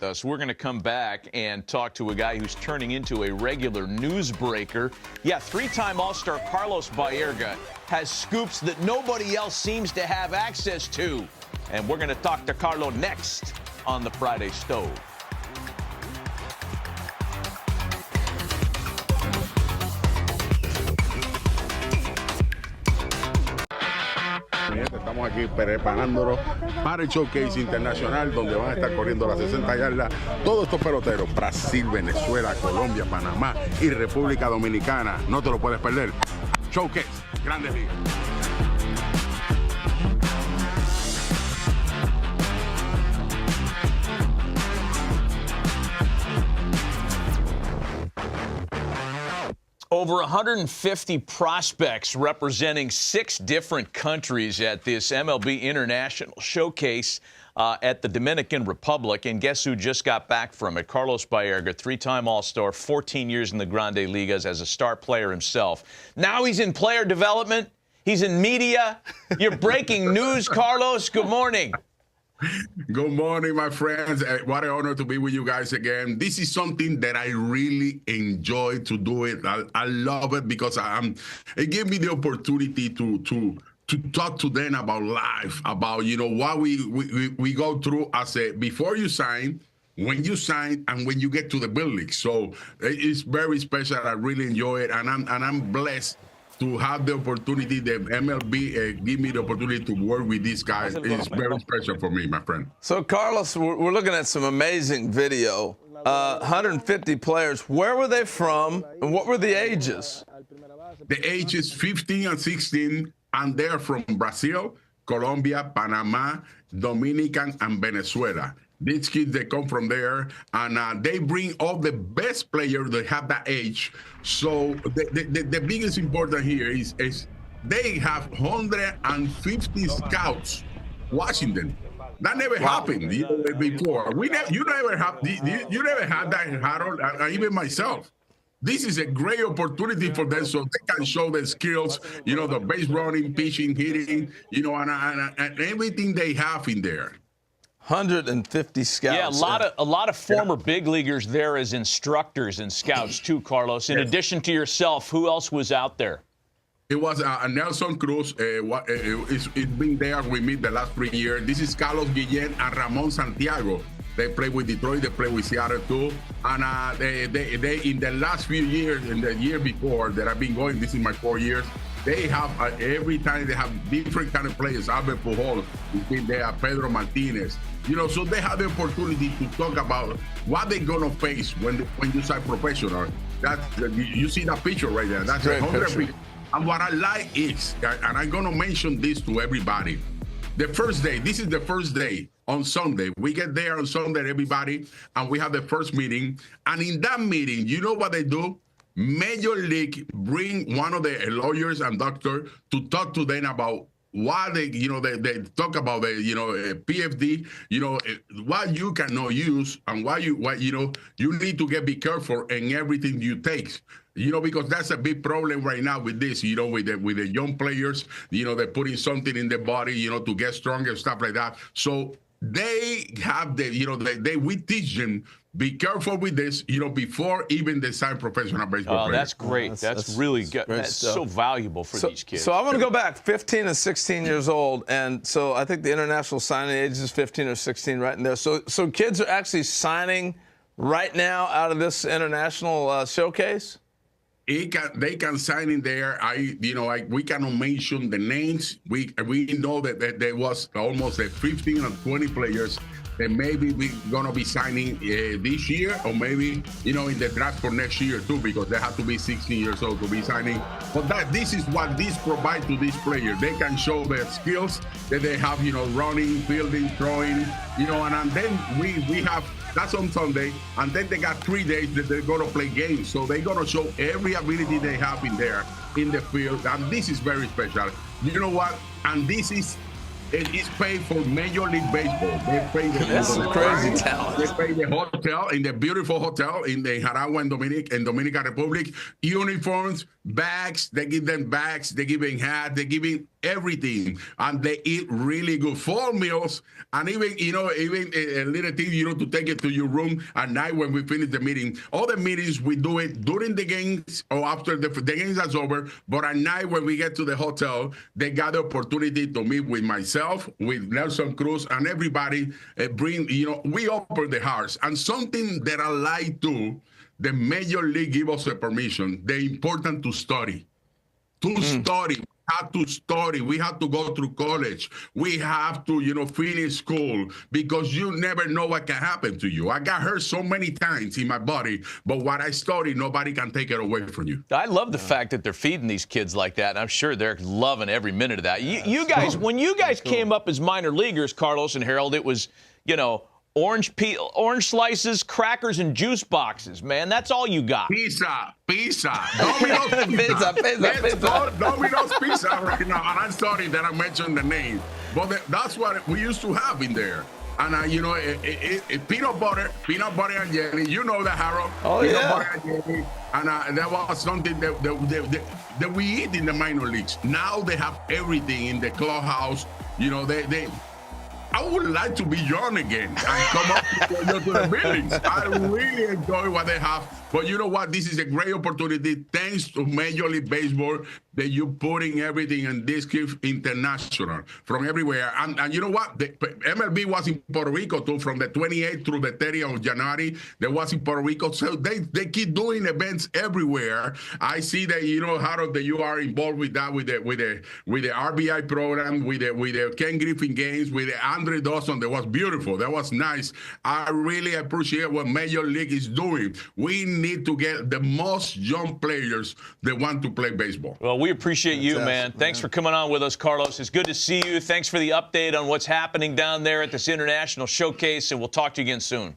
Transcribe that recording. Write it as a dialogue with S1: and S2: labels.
S1: us. We're going to come back and talk to a guy who's turning into a regular newsbreaker. Yeah, three-time All-Star Carlos Baerga has scoops that nobody else seems to have access to. And we're going to talk to Carlo next on the Friday Stove.
S2: Estamos aquí preparándonos para el Showcase Internacional, donde van a estar corriendo las 60 yardas todos estos peloteros: Brasil, Venezuela, Colombia, Panamá y República Dominicana. No te lo puedes perder. Showcase, Grandes Ligas.
S1: Over 150 prospects representing 6 different countries at this MLB International Showcase at the Dominican Republic. And guess who just got back from it? Carlos Baerga, 3-time All-Star, 14 years in the Grande Ligas as a star player himself. Now he's in player development. He's in media. You're breaking news, Carlos. Good morning.
S2: Good morning, my friends. What an honor to be with you guys again. This is something that I really enjoy to do it. I love it because it gave me the opportunity to talk to them about life, about, you know, what we go through as a before you sign, when you sign, and when you get to the big league. So it's very special. I really enjoy it, and I'm blessed to have the opportunity that MLB give me the opportunity to work with these guys. It's very special for me, my friend.
S3: So, Carlos, we're looking at some amazing video. 150 players. Where were they from, and what were the ages?
S2: The ages 15 and 16, and they're from Brazil, Colombia, Panama, Dominican, and Venezuela. These kids, they come from there, and they bring all the best players that have that age. So the biggest important here is they have 150 scouts watching them. That never happened before. You never had that, Harold, even myself. This is a great opportunity for them, so they can show their skills, you know, the base running, pitching, hitting, you know, and everything they have in there.
S3: 150 scouts.
S1: Yeah, a lot of former big leaguers there as instructors and scouts too, Carlos. In addition to yourself, who else was out there?
S2: It was Nelson Cruz. It's been there with me the last 3 years. This is Carlos Guillen and Ramon Santiago. They play with Detroit. They play with Seattle too. And they in the last few years, in the year before that I've been going, this is my 4 years. They have every time they have different kind of players. Albert Pujols, there, Pedro Martinez. You know, so they have the opportunity to talk about what they're gonna face when you sign professional. You see that picture right there. That's a 100 people. And what I like is, and I'm gonna mention this to everybody. The first day, this is the first day on Sunday. We get there on Sunday, everybody, and we have the first meeting. And in that meeting, you know what they do? Major League bring one of the lawyers and doctor to talk to them about why they talk about the, PFD, what you cannot use and why you need to be careful in everything you take. Because that's a big problem right now with this, with the young players, they're putting something in their body, to get stronger, stuff like that. So they have we teach them, be careful with this, before even they sign professional baseball players.
S1: That's great. That's really good. That's so valuable for these kids.
S3: So I want to go back 15 and 16 years old. And so I think the international signing age is 15 or 16 right in there. So kids are actually signing right now out of this international showcase?
S2: They can sign in there. We cannot mention the names. We know that there was almost 15 or 20 players that maybe we're gonna be signing this year, or maybe in the draft for next year too, because they have to be 16 years old to be signing. But this is what this provides to these players. They can show their skills that they have, running, fielding, throwing, and then we have. That's on Sunday, and then they got 3 days that they're going to play games. So they're going to show every ability they have in there, in the field, and this is very special. You know what? And it is paid for Major League Baseball. They pay
S3: That's crazy talent.
S2: They pay the hotel, in the beautiful hotel in the Jaragua in Dominican Republic, uniforms, bags. They give them bags. They give them hats. They give them everything, and they eat really good fall meals, and even a little thing, to take it to your room at night when we finish the meeting. All the meetings we do it during the games or after the games are over, but at night when we get to the hotel, they got the opportunity to meet with myself, with Nelson Cruz, and everybody. We open the hearts, and something that I like to. The Major League give us the permission. They're important to study. Study. We have to study. We have to go through college. We have to, finish school, because you never know what can happen to you. I got hurt so many times in my body, but what I study, nobody can take it away from you.
S1: I love the fact that they're feeding these kids like that, and I'm sure they're loving every minute of that. You guys, when you guys came up as minor leaguers, Carlos and Harold, it was, orange slices, crackers, and juice boxes, man. That's all you got.
S2: Pizza. Domino's pizza. Domino's pizza right now. And I'm sorry that I mentioned the name. But that's what we used to have in there. And, peanut butter and jelly. You know that, Harold.
S3: Oh,
S2: peanut
S3: yeah.
S2: butter and jelly. And that was something that we eat in the minor leagues. Now they have everything in the clubhouse. I would like to be young again and come up to the buildings. I really enjoy what they have. But you know what? This is a great opportunity, thanks to Major League Baseball, that you're putting everything in this International from everywhere. And you know what? The MLB was in Puerto Rico too, from the 28th through the 30th of January. They was in Puerto Rico. So they keep doing events everywhere. I see that, Harold, that you are involved with that, with the RBI program, with the Ken Griffin games, with the Andre Dawson. That was beautiful. That was nice. I really appreciate what Major League is doing. We need to get the most young players that want to play baseball.
S1: Well, we appreciate you, man. Thanks for coming on with us, Carlos. It's good to see you. Thanks for the update on what's happening down there at this International Showcase, and we'll talk to you again soon.